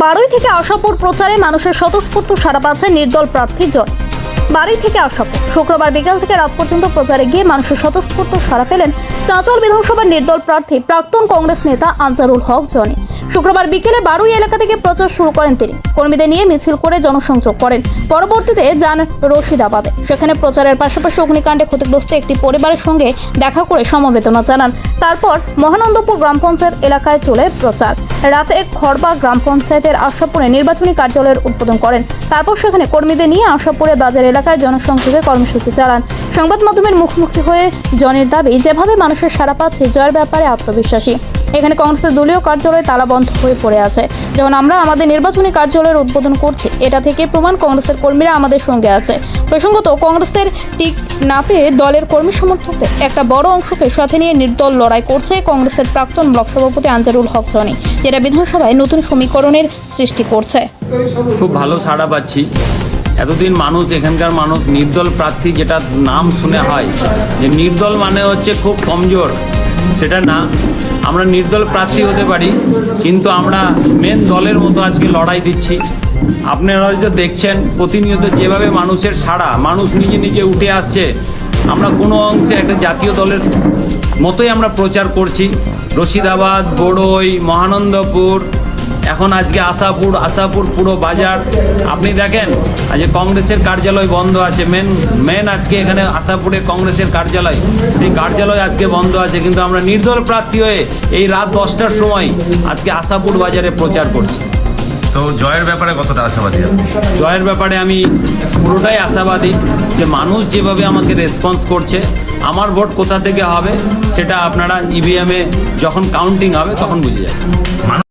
বারুই থেকে আশাপুর প্রচারে মানুষের স্বতঃস্ফূর্ত সাড়া পাচ্ছে নির্দল প্রার্থী জয়। বারুই থেকে আশাপুর শুক্রবার বিকাল থেকে রাত পর্যন্ত প্রচারে গিয়ে মানুষের স্বতঃস্ফূর্ত সাড়া পেলেন চাঁচল বিধানসভার নির্দল প্রার্থী প্রাক্তন কংগ্রেস নেতা আনসারুল হক জনি। শুক্রবার বিকেলে বারুই এলাকা থেকে প্রচার শুরু করেন তিনি। কর্মীদের নিয়ে মিছিল করে জনসংযোগ করেন। পরবর্তীতে যান রশিদাবাদে। সেখানে প্রচারের পাশাপাশি অগ্নিকাণ্ডে ক্ষতিগ্রস্ত একটি পরিবারের সঙ্গে দেখা করে সমবেদনা জানান। তারপর মহানন্দপুর গ্রাম পঞ্চায়েত এলাকায় চলে প্রচার। রাতে খড়বা গ্রাম পঞ্চায়েতের আশাপুরে নির্বাচনী কার্যালয়ের উদ্বোধন করেন। তারপর সেখানে কর্মীদের নিয়ে আশাপুরে বাজার এলাকায় জনসংযোগের কর্মসূচি চালান। সংবাদ মাধ্যমের মুখোমুখি হয়ে জনের দাবি, যেভাবে মানুষের সাড়া পাচ্ছে জয়ের ব্যাপারে আত্মবিশ্বাসী। এখানে কংগ্রেসের দলীয় কার্যালয় তালাবন্ধ হয়ে পড়ে আছে। যখন আমরা আমাদের নির্বাচনী কার্যালয়ের উদ্বোধন করছি, এটা থেকে প্রমাণ কংগ্রেসের কর্মীরা আমাদের সঙ্গে আছে। প্রসঙ্গত, কংগ্রেসের টিক না পেয়ে দলের কর্মী সমর্থকদের একটা বড় অংশকে সাথে নিয়ে নির্দল লড়াই করছে কংগ্রেসের প্রাক্তন ব্লক সভাপতি আনসারুল হক জনি, যেটা বিধানসভায় নতুন সমীকরণের সৃষ্টি করছে। খুব ভালো সাড়া পাচ্ছি। এতদিন মানুষ, এখানকার মানুষ নির্দল প্রার্থী যেটা নাম শুনে হয় যে নির্দল মানে হচ্ছে খুব কমজোর, সেটা না। আমরা নির্দল প্রার্থী হতে পারি, কিন্তু আমরা মেন দলের মতো আজকে লড়াই দিচ্ছি। আপনারা হয়তো দেখছেন প্রতিনিয়ত যেভাবে মানুষের সাড়া, মানুষ নিজে নিজে উঠে আসছে। আমরা কোনো অংশে একটা জাতীয় দলের মতোই আমরা প্রচার করছি। রশিদাবাদ, বড়ই, মহানন্দপুর, এখন আজকে আশাপুর পুরো বাজার। আপনি দেখেন আজকে কংগ্রেসের কার্যালয় বন্ধ আছে। মেন আজকে এখানে আশাপুরে কংগ্রেসের কার্যালয়, সেই কার্যালয় আজকে বন্ধ আছে, কিন্তু আমরা নির্দল প্রার্থী হয়ে এই রাত 10টার সময় আজকে আশাপুর বাজারে প্রচার করছি। তো জয়ের ব্যাপারে কতটা আশাবাদী? জয়ের ব্যাপারে আমি পুরোটাই আশাবাদী, যে মানুষ যেভাবে আমাকে রেসপন্স করছে। আমার ভোট কোথা থেকে হবে সেটা আপনারা ইভিএমে যখন কাউন্টিং হবে তখন বুঝে যাবেন।